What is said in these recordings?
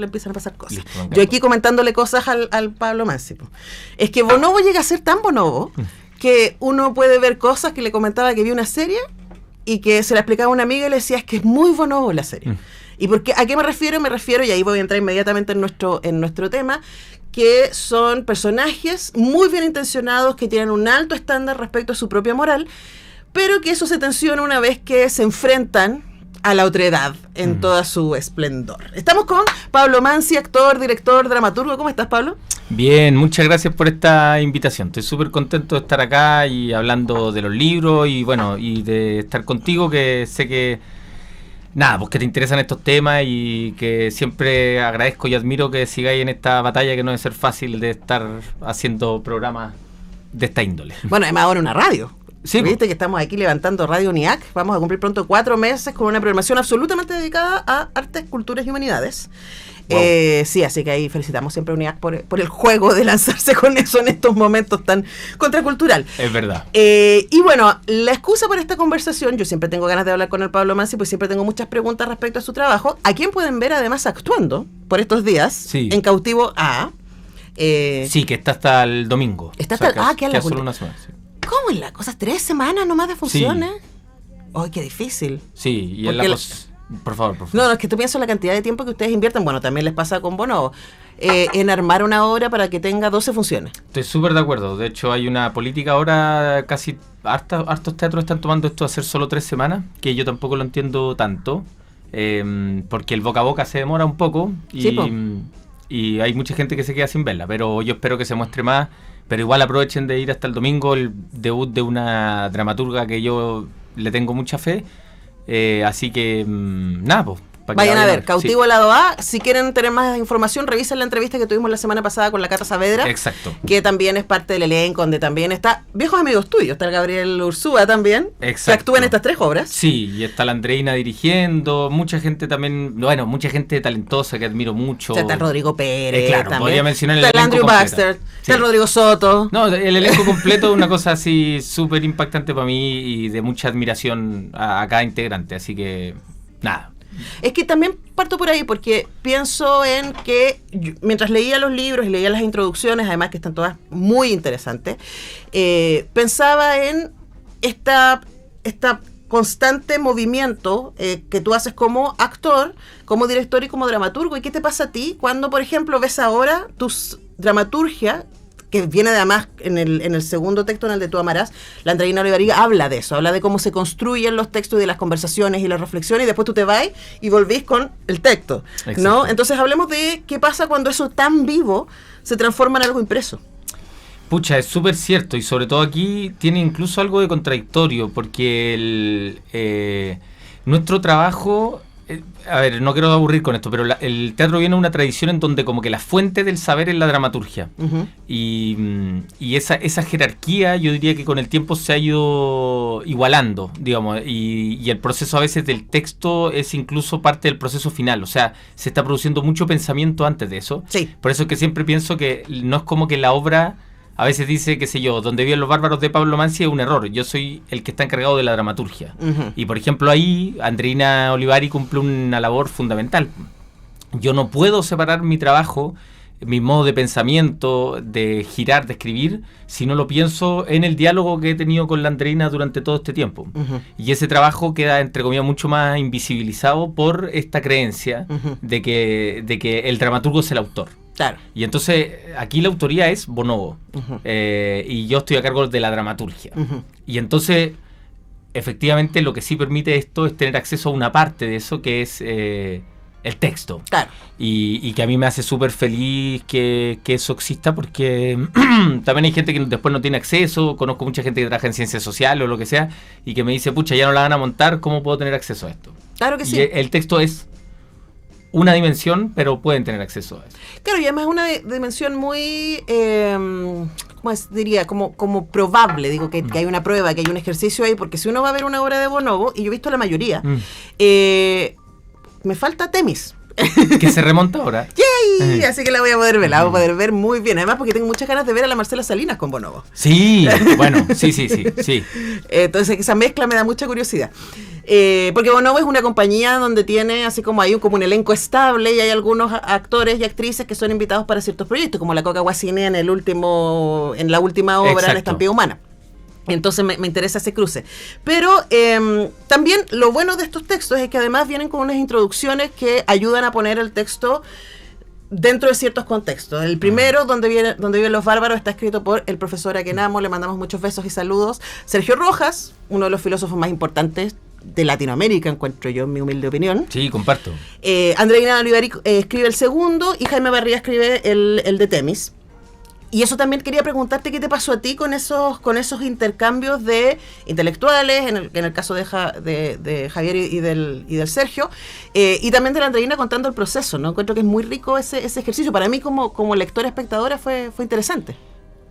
le empiezan a pasar cosas. Listo, yo aquí comentándole cosas al Pablo Mansi. Es que Bonobo llega a ser tan Bonobo que uno puede ver cosas que le comentaba que vio una serie y que se la explicaba a una amiga y le decía, es que es muy Bonobo la serie. ¿Y a qué me refiero? Me refiero, y ahí voy a entrar inmediatamente en nuestro tema, que son personajes muy bien intencionados, que tienen un alto estándar respecto a su propia moral, pero que eso se tensiona una vez que se enfrentan a la otredad en toda su esplendor. Estamos con Pablo Mansi, actor, director, dramaturgo. ¿Cómo estás, Pablo? Bien, muchas gracias por esta invitación. Estoy súper contento de estar acá y hablando de los libros y bueno, y de estar contigo, que sé que nada, pues que te interesan estos temas y que siempre agradezco y admiro que sigáis en esta batalla, que no debe ser fácil de estar haciendo programas de esta índole. Bueno, además ahora una radio. Sí, viste que estamos aquí levantando Radio UNIAC. Vamos a cumplir pronto 4 meses con una programación absolutamente dedicada a artes, culturas y humanidades. Wow. Sí, así que ahí felicitamos siempre a UNIAC por el juego de lanzarse con eso en estos momentos tan contracultural. Es verdad. Y bueno, la excusa para esta conversación, yo siempre tengo ganas de hablar con el Pablo Mansi, pues siempre tengo muchas preguntas respecto a su trabajo. ¿A quién pueden ver además actuando por estos días en Cautivo A? Sí, que está hasta el domingo. Está hasta, que solo una semana, sí. ¿Cómo es la cosa? 3 semanas nomás de funciones. ¡Ay, qué difícil! Sí, y es la cosa... Por favor. No, es que tú piensas en la cantidad de tiempo que ustedes invierten. Bueno, también les pasa con Bonobo. En armar una obra para que tenga 12 funciones. Estoy súper de acuerdo. De hecho, hay una política ahora, casi hartos teatros están tomando esto de hacer solo 3 semanas, que yo tampoco lo entiendo tanto, porque el boca a boca se demora un poco y hay mucha gente que se queda sin verla, pero yo espero que se muestre más. Pero igual aprovechen de ir hasta el domingo, el debut de una dramaturga que yo le tengo mucha fe. Así que, nada, pues. Vayan a ver, Cautivo Lado A. Si quieren tener más información, revisen la entrevista que tuvimos la semana pasada con la Cata Saavedra. Exacto. Que también es parte del elenco, donde también está viejos amigos tuyos. Está el Gabriel Ursúa también. Exacto. Que actúa en estas 3 obras. Sí, y está la Andreina dirigiendo. Mucha gente también, bueno, mucha gente talentosa que admiro mucho. O sea, está el Rodrigo Pérez. Claro, también. podría mencionar el elenco. Está el Andrew completo. Baxter. Está el Rodrigo Soto. No, el elenco completo es una cosa así súper impactante para mí y de mucha admiración a cada integrante. Así que, nada. Es que también parto por ahí porque pienso en que mientras leía los libros y leía las introducciones, además que están todas muy interesantes, pensaba en esta constante movimiento que tú haces como actor, como director y como dramaturgo. ¿Y qué te pasa a ti cuando, por ejemplo, ves ahora tu dramaturgia, que viene además en el segundo texto, en el de Tú Amarás? La Andreina Olivariga habla de eso, habla de cómo se construyen los textos y de las conversaciones y las reflexiones, y después tú te vas y volvís con el texto, ¿no? Entonces hablemos de qué pasa cuando eso tan vivo se transforma en algo impreso. Pucha, es súper cierto, y sobre todo aquí tiene incluso algo de contradictorio, porque nuestro trabajo... A ver, no quiero aburrir con esto, pero el teatro viene de una tradición en donde como que la fuente del saber es la dramaturgia. Y esa jerarquía yo diría que con el tiempo se ha ido igualando, digamos, y el proceso a veces del texto es incluso parte del proceso final. O sea, se está produciendo mucho pensamiento antes de eso. Sí. Por eso es que siempre pienso que no es como que la obra... A veces dice, qué sé yo, Donde viven los bárbaros de Pablo Mansi es un error. Yo soy el que está encargado de la dramaturgia. Y por ejemplo ahí, Andreina Olivari cumple una labor fundamental. Yo no puedo separar mi trabajo, mi modo de pensamiento, de girar, de escribir, si no lo pienso en el diálogo que he tenido con la Andreina durante todo este tiempo. Y ese trabajo queda, entre comillas, mucho más invisibilizado por esta creencia de que el dramaturgo es el autor. Claro. Y entonces aquí la autoría es Bonobo, y yo estoy a cargo de la dramaturgia. Y entonces, efectivamente, lo que sí permite esto es tener acceso a una parte de eso que es el texto. Claro. Y que a mí me hace súper feliz que eso exista, porque también hay gente que después no tiene acceso. Conozco mucha gente que trabaja en ciencias sociales o lo que sea, y que me dice, pucha, ya no la van a montar, ¿cómo puedo tener acceso a esto? Claro que sí. Y el texto es una dimensión, pero pueden tener acceso a eso. Claro, y además es una dimensión muy, diría? Como probable, digo, que hay una prueba, que hay un ejercicio ahí, porque si uno va a ver una obra de Bonobo, y yo he visto la mayoría, me falta Temis. Que se remonta ahora. ¡Yay! Así que la voy a poder ver, muy bien. Además, porque tengo muchas ganas de ver a la Marcela Salinas con Bonobo. Sí, bueno, sí. Entonces, esa mezcla me da mucha curiosidad. Porque Bonobo es una compañía donde tiene así como hay como un elenco estable y hay algunos actores y actrices que son invitados para ciertos proyectos, como la Coca Guasini en la última obra, Exacto. La Estampida Humana. Entonces me interesa ese cruce. Pero también lo bueno de estos textos es que además vienen con unas introducciones que ayudan a poner el texto dentro de ciertos contextos. El primero, donde viven los bárbaros, está escrito por el profesor a quien amo, le mandamos muchos besos y saludos, Sergio Rojas, uno de los filósofos más importantes de Latinoamérica, encuentro yo, en mi humilde opinión. Sí, comparto. Andreina Olivari escribe el segundo y Jaime Barría escribe el de Temis. Y eso también quería preguntarte qué te pasó a ti con esos intercambios de intelectuales, en el caso de Javier y del Sergio, y también de la Andreina contando el proceso, ¿no? Encuentro que es muy rico ese ejercicio. Para mí como lectora espectadora fue interesante.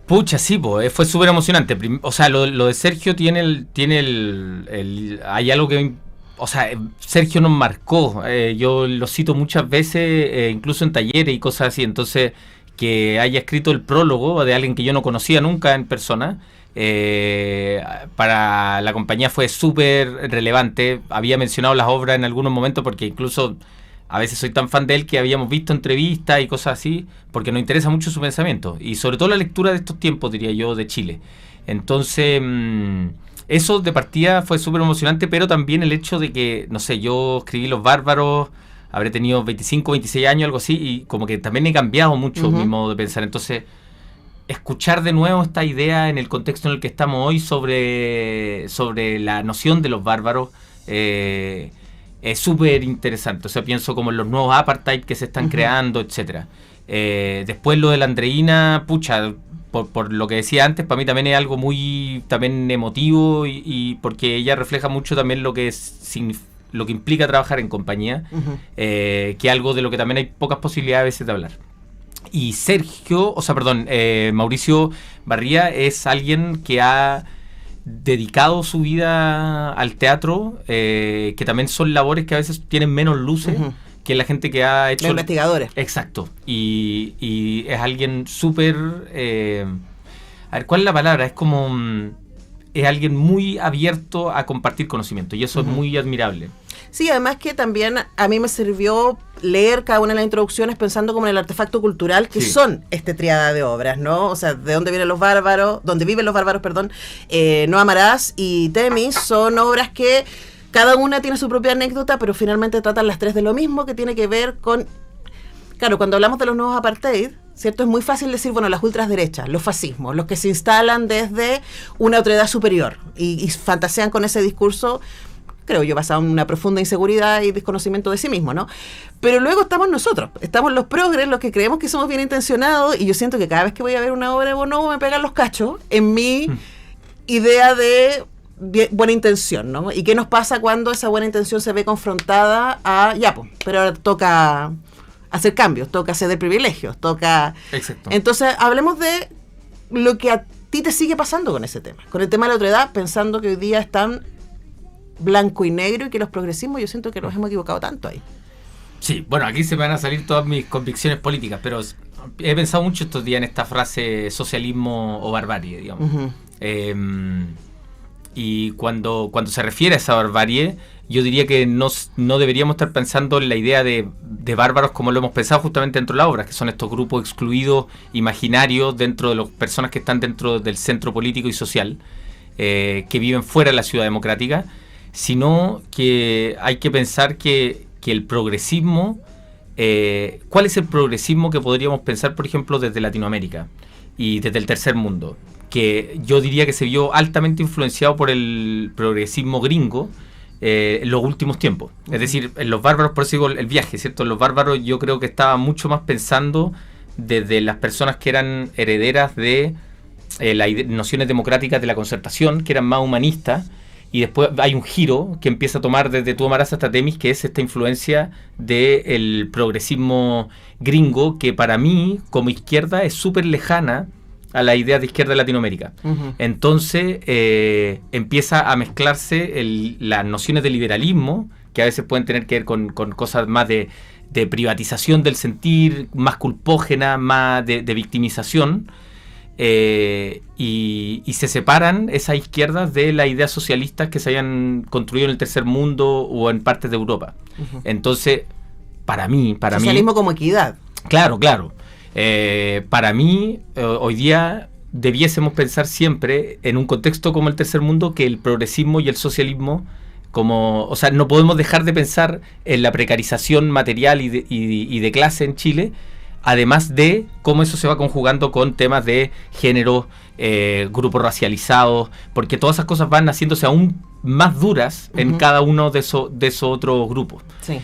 Pucha, sí, fue súper emocionante. O sea, lo de Sergio tiene hay algo que... O sea, Sergio nos marcó. Yo lo cito muchas veces, incluso en talleres y cosas así. Entonces, que haya escrito el prólogo de alguien que yo no conocía nunca en persona, para la compañía fue súper relevante. Había mencionado las obras en algunos momentos porque incluso a veces soy tan fan de él que habíamos visto entrevistas y cosas así, porque nos interesa mucho su pensamiento y sobre todo la lectura de estos tiempos, diría yo, de Chile. Entonces, eso de partida fue súper emocionante, pero también el hecho de que, no sé, yo escribí Los Bárbaros, habré tenido 25, 26 años, algo así, y como que también he cambiado mucho mi modo de pensar. Entonces, escuchar de nuevo esta idea en el contexto en el que estamos hoy sobre la noción de los bárbaros, es súper interesante. O sea, pienso como en los nuevos apartheid que se están creando, etcétera. Después lo de la Andreina, pucha, por lo que decía antes, para mí también es algo muy también emotivo y porque ella refleja mucho también lo que implica trabajar en compañía, que algo de lo que también hay pocas posibilidades a veces de hablar. Y Mauricio Barría es alguien que ha dedicado su vida al teatro, que también son labores que a veces tienen menos luces que la gente que ha hecho... Los investigadores. Exacto. Y es alguien súper... a ver, ¿cuál es la palabra? Es como... es alguien muy abierto a compartir conocimiento y eso es muy admirable. Sí, además que también a mí me sirvió leer cada una de las introducciones pensando como en el artefacto cultural que son este triada de obras, ¿no? O sea, de dónde viven los bárbaros, No Amarás y Temis son obras que cada una tiene su propia anécdota, pero finalmente tratan las tres de lo mismo, que tiene que ver con... Claro, cuando hablamos de los nuevos apartheid, ¿cierto? Es muy fácil decir, bueno, las ultraderechas, los fascismos, los que se instalan desde una otredad superior y fantasean con ese discurso, creo yo, basado en una profunda inseguridad y desconocimiento de sí mismo, ¿no? Pero luego estamos nosotros, estamos los progres, los que creemos que somos bien intencionados, y yo siento que cada vez que voy a ver una obra de Bonobo me pegan los cachos en mi idea de buena intención, ¿no? ¿Y qué nos pasa cuando esa buena intención se ve confrontada a, pero ahora toca hacer cambios, toca ceder privilegios, toca... Exacto. Entonces, hablemos de lo que a ti te sigue pasando con ese tema, con el tema de la otredad, pensando que hoy día están blanco y negro y que los progresismos, yo siento que nos hemos equivocado tanto ahí. Sí, bueno, aquí se me van a salir todas mis convicciones políticas, pero he pensado mucho estos días en esta frase socialismo o barbarie, digamos. Y cuando se refiere a esa barbarie, yo diría que no deberíamos estar pensando en la idea de bárbaros como lo hemos pensado justamente dentro de la obra, que son estos grupos excluidos, imaginarios, dentro de las personas que están dentro del centro político y social, que viven fuera de la ciudad democrática, sino que hay que pensar que el progresismo, ¿cuál es el progresismo que podríamos pensar, por ejemplo, desde Latinoamérica y desde el tercer mundo? Que yo diría que se vio altamente influenciado por el progresismo gringo en los últimos tiempos. Es decir, en los bárbaros, por eso digo el viaje, ¿cierto? En los bárbaros yo creo que estaba mucho más pensando desde las personas que eran herederas de las nociones democráticas de la concertación, que eran más humanistas, y después hay un giro que empieza a tomar desde Tu Amarás hasta Temis, que es esta influencia del progresismo gringo, que para mí, como izquierda, es súper lejana a la idea de izquierda de Latinoamérica. Entonces empieza a mezclarse las nociones de liberalismo, que a veces pueden tener que ver con cosas más de privatización del sentir, más culpógena, más de victimización, y se separan esas izquierdas de las ideas socialistas que se hayan construido en el tercer mundo o en partes de Europa. Uh-huh. Entonces, para mí... Socialismo como equidad. Claro. Para mí, hoy día debiésemos pensar siempre en un contexto como el tercer mundo que el progresismo y el socialismo o sea, no podemos dejar de pensar en la precarización material y de clase en Chile, además de cómo eso se va conjugando con temas de género, grupos racializados, porque todas esas cosas van haciéndose aún más duras en cada uno de esos otros grupos. Sí.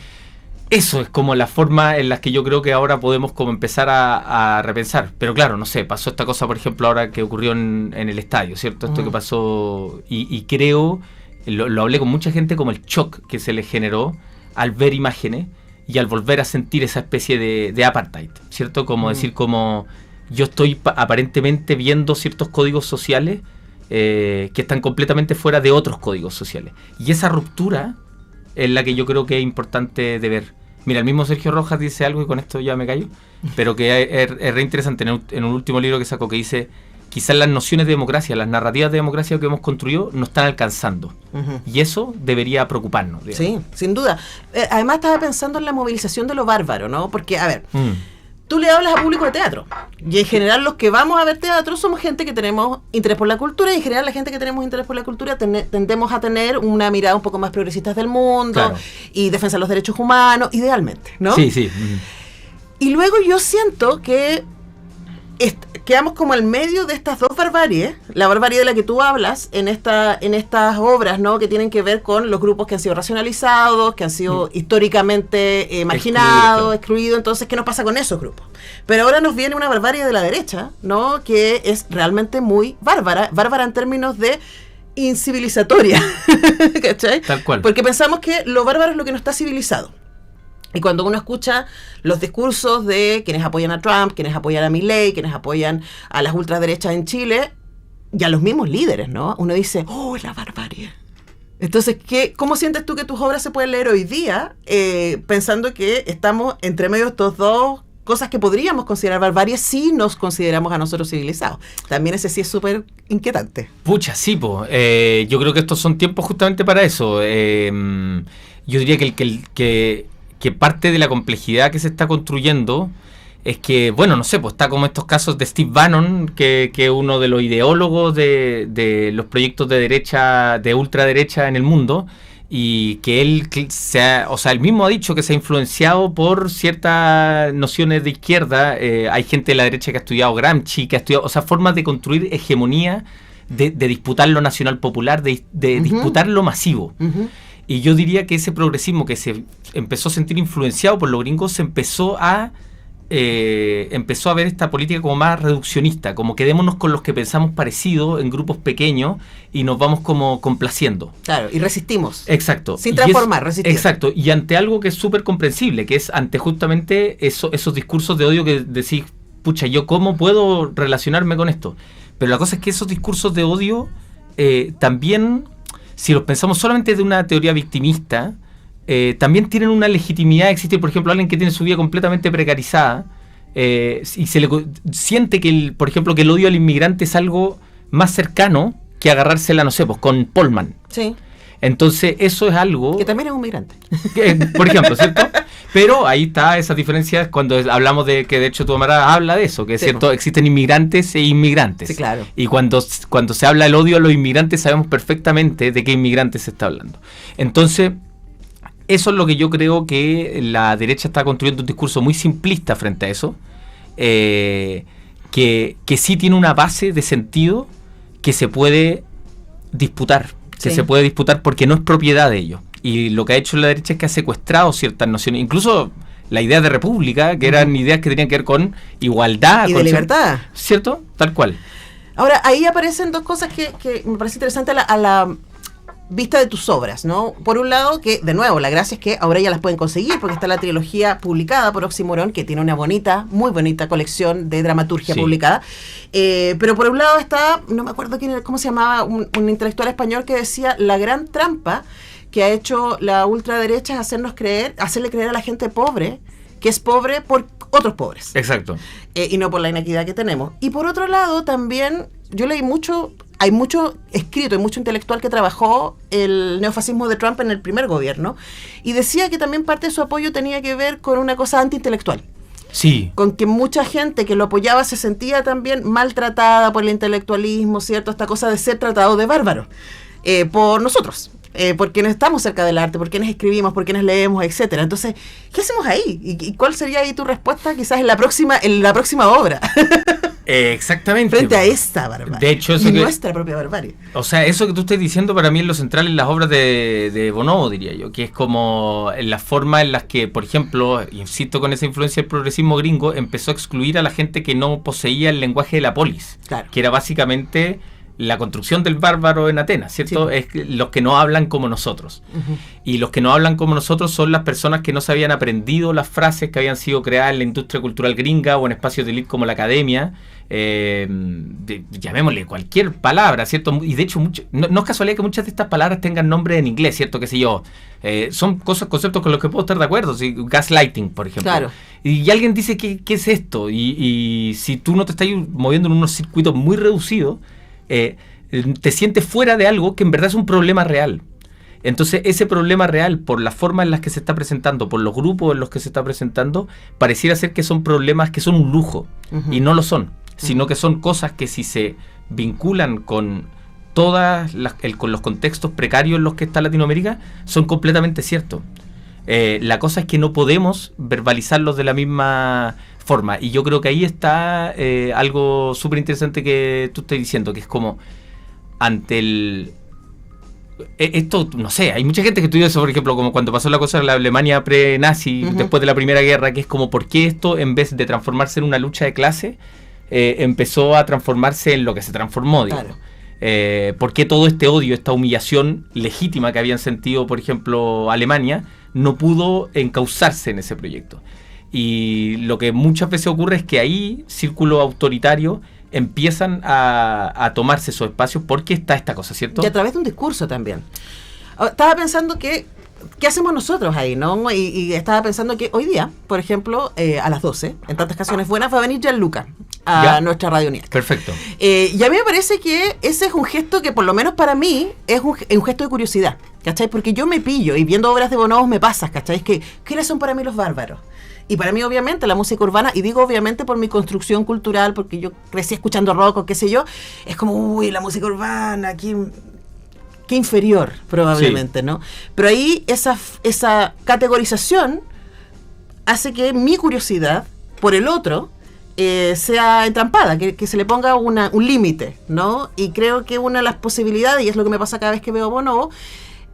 Eso es como la forma en la que yo creo que ahora podemos como empezar a repensar. Pero claro, no sé, pasó esta cosa, por ejemplo, ahora que ocurrió en el estadio, ¿cierto? Esto que pasó, y creo, lo hablé con mucha gente, como el shock que se le generó al ver imágenes y al volver a sentir esa especie de apartheid, ¿cierto? Como decir, como yo estoy aparentemente viendo ciertos códigos sociales que están completamente fuera de otros códigos sociales. Y esa ruptura es la que yo creo que es importante de ver. Mira, el mismo Sergio Rojas dice algo, y con esto ya me callo, pero que es re interesante en un último libro que sacó, que dice: quizás las nociones de democracia, las narrativas de democracia que hemos construido no están alcanzando. Uh-huh. Y eso debería preocuparnos, digamos. Sí, sin duda. Además estaba pensando en la movilización de lo bárbaro, ¿no? Porque, a ver, tú le hablas a público de teatro, y en general los que vamos a ver teatro somos gente que tenemos interés por la cultura, y en general la gente que tenemos interés por la cultura tendemos a tener una mirada un poco más progresista del mundo, claro, y defensa de los derechos humanos, idealmente, ¿no? Sí. Y luego yo siento que quedamos como al medio de estas dos barbaries, la barbarie de la que tú hablas en estas obras, ¿no? Que tienen que ver con los grupos que han sido racionalizados, que han sido históricamente marginados, excluidos. Entonces, ¿qué nos pasa con esos grupos? Pero ahora nos viene una barbarie de la derecha, ¿no? Que es realmente muy bárbara en términos de incivilizatoria, ¿cachai? Tal cual. Porque pensamos que lo bárbaro es lo que no está civilizado. Y cuando uno escucha los discursos de quienes apoyan a Trump, quienes apoyan a Milei, quienes apoyan a las ultraderechas en Chile, y a los mismos líderes, ¿no? Uno dice, ¡oh, la barbarie! Entonces, ¿cómo sientes tú que tus obras se pueden leer hoy día pensando que estamos entre medio de estos dos cosas que podríamos considerar barbarie si nos consideramos a nosotros civilizados? También ese sí es súper inquietante. Pucha, sí, yo creo que estos son tiempos justamente para eso. Yo diría que parte de la complejidad que se está construyendo es que, bueno, no sé, pues está como estos casos de Steve Bannon, que es uno de los ideólogos de los proyectos de derecha, de ultraderecha en el mundo, y que él él mismo ha dicho que se ha influenciado por ciertas nociones de izquierda. Hay gente de la derecha que ha estudiado Gramsci, que ha estudiado, formas de construir hegemonía, de disputar lo nacional popular, de disputar lo masivo. Uh-huh. Y yo diría que ese progresismo que se empezó a sentir influenciado por los gringos empezó a ver esta política como más reduccionista, como quedémonos con los que pensamos parecido en grupos pequeños y nos vamos como complaciendo. Claro, y resistimos. Exacto. Sin transformar, resistir. Exacto, y ante algo que es súper comprensible, que es ante justamente esos discursos de odio que decís, pucha, ¿yo cómo puedo relacionarme con esto? Pero la cosa es que esos discursos de odio también, si los pensamos solamente de una teoría victimista, también tienen una legitimidad. Existe, por ejemplo, alguien que tiene su vida completamente precarizada y se le siente que, por ejemplo, que el odio al inmigrante es algo más cercano que agarrársela, no sé, pues con Polman. Sí. Entonces, eso es algo... Que también es un migrante. Por ejemplo, ¿cierto? Pero ahí está esas diferencias cuando hablamos de que, de hecho, tu camarada habla de eso, que es cierto, existen inmigrantes e inmigrantes. Sí, claro. Y cuando se habla del odio a los inmigrantes, sabemos perfectamente de qué inmigrantes se está hablando. Entonces, eso es lo que yo creo que la derecha está construyendo, un discurso muy simplista frente a eso, que sí tiene una base de sentido que se puede disputar. Que se puede disputar porque no es propiedad de ellos. Y lo que ha hecho la derecha es que ha secuestrado ciertas nociones, incluso la idea de república, que eran ideas que tenían que ver con igualdad. Y con de libertad. ¿Cierto? Tal cual. Ahora, ahí aparecen dos cosas que me parece interesante a la vista de tus obras, ¿no? Por un lado, que de nuevo, la gracia es que ahora ya las pueden conseguir, porque está la trilogía publicada por Oxímoron, que tiene una muy bonita colección de dramaturgia publicada. Pero por un lado está, no me acuerdo cómo se llamaba, un intelectual español que decía, la gran trampa que ha hecho la ultraderecha es hacerle creer a la gente pobre que es pobre por otros pobres. Exacto. Y no por la inequidad que tenemos. Y por otro lado, también, yo leí mucho, hay mucho escrito, hay mucho intelectual que trabajó el neofascismo de Trump en el primer gobierno, y decía que también parte de su apoyo tenía que ver con una cosa antiintelectual. Sí. Con que mucha gente que lo apoyaba se sentía también maltratada por el intelectualismo, ¿cierto? Esta cosa de ser tratado de bárbaro por nosotros. Por quienes estamos cerca del arte, por quienes escribimos, por quienes leemos, etcétera. Entonces, ¿qué hacemos ahí? ¿Y cuál sería ahí tu respuesta quizás en la próxima obra? Exactamente. Frente a esta barbarie. De hecho, eso nuestra propia barbarie. O sea, eso que tú estás diciendo para mí es lo central en las obras de Bonobo, diría yo, que es como en la forma en las que, por ejemplo, insisto con esa influencia del progresismo gringo, empezó a excluir a la gente que no poseía el lenguaje de la polis, claro, que era básicamente la construcción del bárbaro en Atenas, ¿cierto? Sí. Es los que no hablan como nosotros. Uh-huh. Y los que no hablan como nosotros son las personas que no se habían aprendido las frases que habían sido creadas en la industria cultural gringa o en espacios de élite como la academia, llamémosle cualquier palabra, ¿cierto? Y de hecho, no es casualidad que muchas de estas palabras tengan nombre en inglés, ¿cierto? Qué sé yo. Son conceptos con los que puedo estar de acuerdo. ¿Sí? Gaslighting, por ejemplo. Claro. Y alguien dice, ¿qué es esto? Y si tú no te estás moviendo en unos circuitos muy reducidos, te sientes fuera de algo que en verdad es un problema real. Entonces ese problema real, por la forma en la que se está presentando, por los grupos en los que se está presentando, pareciera ser que son problemas que son un lujo. Uh-huh. Y no lo son, sino que son cosas que si se vinculan con con los contextos precarios en los que está Latinoamérica, son completamente ciertos. La cosa es que no podemos verbalizarlos de la misma forma, y yo creo que ahí está algo súper interesante que tú estás diciendo, que es como ante esto, no sé, hay mucha gente que estudia eso, por ejemplo, como cuando pasó la cosa en la Alemania pre-nazi, uh-huh, después de la Primera Guerra, que es como por qué esto, en vez de transformarse en una lucha de clase, empezó a transformarse en lo que se transformó, digamos. Claro. ¿Por qué todo este odio, esta humillación legítima que habían sentido, por ejemplo, Alemania, no pudo encauzarse en ese proyecto? Y lo que muchas veces ocurre es que ahí círculos autoritarios empiezan a tomarse esos espacios porque está esta cosa, ¿cierto? Y a través de un discurso también. Estaba pensando ¿qué hacemos nosotros ahí, no? Y estaba pensando que hoy día, por ejemplo, a las 12, en tantas canciones buenas, va a venir Gianluca a nuestra Radio Unidad. Perfecto. Y a mí me parece que ese es un gesto que, por lo menos para mí, es un gesto de curiosidad, ¿cachai? Porque yo me pillo, y viendo obras de Bonobo me pasa, ¿cachai? Es que, ¿quiénes son para mí los bárbaros? Y para mí, obviamente, la música urbana, y digo obviamente por mi construcción cultural, porque yo crecí escuchando rock o qué sé yo, es como, uy, la música urbana, qué inferior, probablemente, sí, ¿no? Pero ahí esa categorización hace que mi curiosidad por el otro sea entrampada, que se le ponga un límite, ¿no? Y creo que una de las posibilidades, y es lo que me pasa cada vez que veo Bonobo,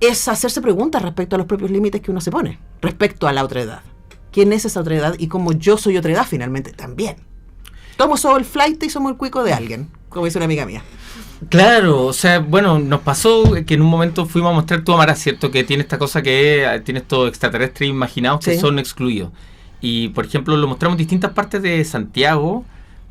es hacerse preguntas respecto a los propios límites que uno se pone, respecto a la otredad. ¿Quién es esa otredad? Y cómo yo soy otredad finalmente también. Todos somos el flight y somos el cuico de alguien, como dice una amiga mía. Claro, o sea, bueno, nos pasó que en un momento fuimos a mostrar Tú Amarás, ¿cierto? Que tiene esta cosa que tiene estos extraterrestres imaginados que son excluidos. Y, por ejemplo, lo mostramos en distintas partes de Santiago,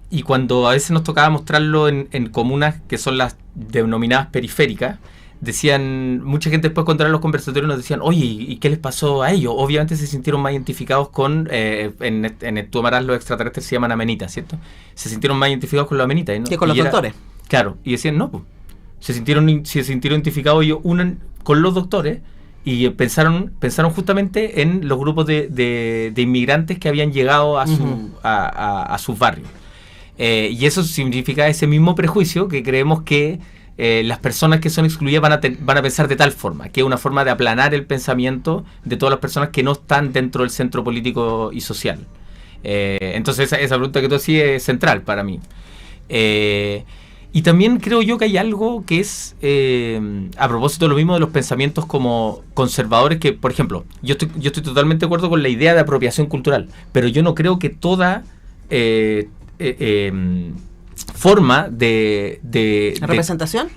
y cuando a veces nos tocaba mostrarlo en comunas que son las denominadas periféricas, decían, mucha gente después cuando eran los conversatorios nos decían, oye, ¿y qué les pasó a ellos? Obviamente se sintieron más identificados con, en Tú Amarás los extraterrestres se llaman amenitas, ¿cierto? Se sintieron más identificados con los amenitas, ¿no? Que con los doctores. Claro, y decían, no, pues, se sintieron identificados ellos con los doctores, y pensaron justamente en los grupos de inmigrantes que habían llegado a sus barrios. Y eso significa ese mismo prejuicio que creemos que las personas que son excluidas van a pensar de tal forma, que es una forma de aplanar el pensamiento de todas las personas que no están dentro del centro político y social. Entonces esa pregunta que tú hacías es central para mí. Y también creo yo que hay algo que es, a propósito de lo mismo de los pensamientos como conservadores, que, por ejemplo, yo estoy totalmente de acuerdo con la idea de apropiación cultural, pero yo no creo que toda forma de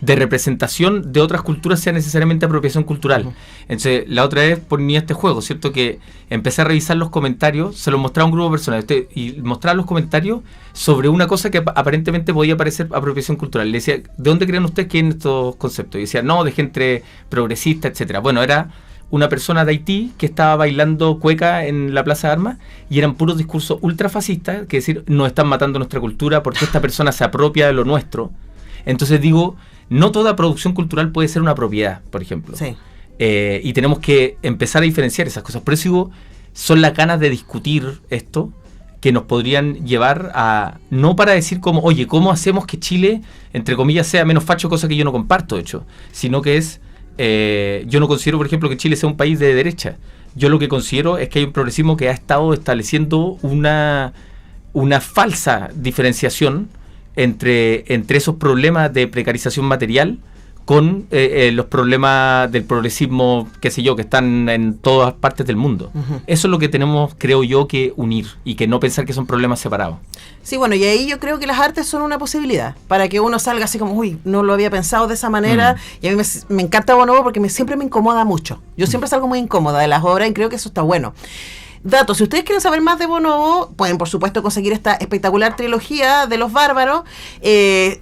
representación de otras culturas sea necesariamente apropiación cultural. Entonces, la otra vez ponía este juego, ¿cierto? Que empecé a revisar los comentarios, se los mostraba a un grupo de personas, y mostraba los comentarios sobre una cosa que aparentemente podía parecer apropiación cultural. Le decía, ¿de dónde creen ustedes que vienen estos conceptos? Y decía, no, de gente progresista, etcétera. Bueno, era una persona de Haití que estaba bailando cueca en la Plaza de Armas y eran puros discursos ultrafascistas, que decir, nos están matando nuestra cultura porque esta persona se apropia de lo nuestro. Entonces digo, no toda producción cultural puede ser una propiedad, por ejemplo. Sí. Y tenemos que empezar a diferenciar esas cosas. Por eso digo, son las ganas de discutir esto que nos podrían llevar a, no para decir como, oye, ¿cómo hacemos que Chile, entre comillas, sea menos facho, cosa que yo no comparto, de hecho, sino que es, yo no considero, por ejemplo, que Chile sea un país de derecha. Yo lo que considero es que hay un progresismo que ha estado estableciendo una falsa diferenciación entre esos problemas de precarización material con los problemas del progresismo, qué sé yo, que están en todas partes del mundo. Uh-huh. Eso es lo que tenemos, creo yo, que unir y que no pensar que son problemas separados. Sí, bueno, y ahí yo creo que las artes son una posibilidad para que uno salga así como, uy, no lo había pensado de esa manera. Y a mí me encanta Bonobo porque siempre me incomoda mucho. Yo siempre salgo muy incómoda de las obras y creo que eso está bueno. Datos, si ustedes quieren saber más de Bonobo, pueden por supuesto conseguir esta espectacular trilogía de Los Bárbaros.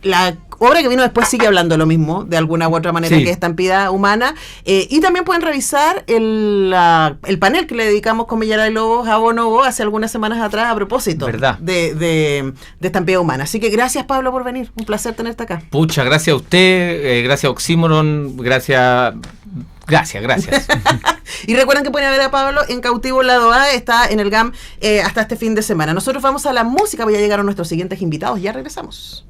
La obra que vino después sigue hablando lo mismo, de alguna u otra manera, sí, que es Estampida Humana. Y también pueden revisar el panel que le dedicamos con Millara de Lobos a Bonobo hace algunas semanas atrás a propósito de Estampida Humana. Así que gracias, Pablo, por venir. Un placer tenerte acá. Pucha, gracias a usted, gracias a Oxímoron, gracias. Y recuerden que pueden ver a Pablo en Cautivo Lado A, está en el GAM hasta este fin de semana. Nosotros vamos a la música, voy a llegar a nuestros siguientes invitados, ya regresamos.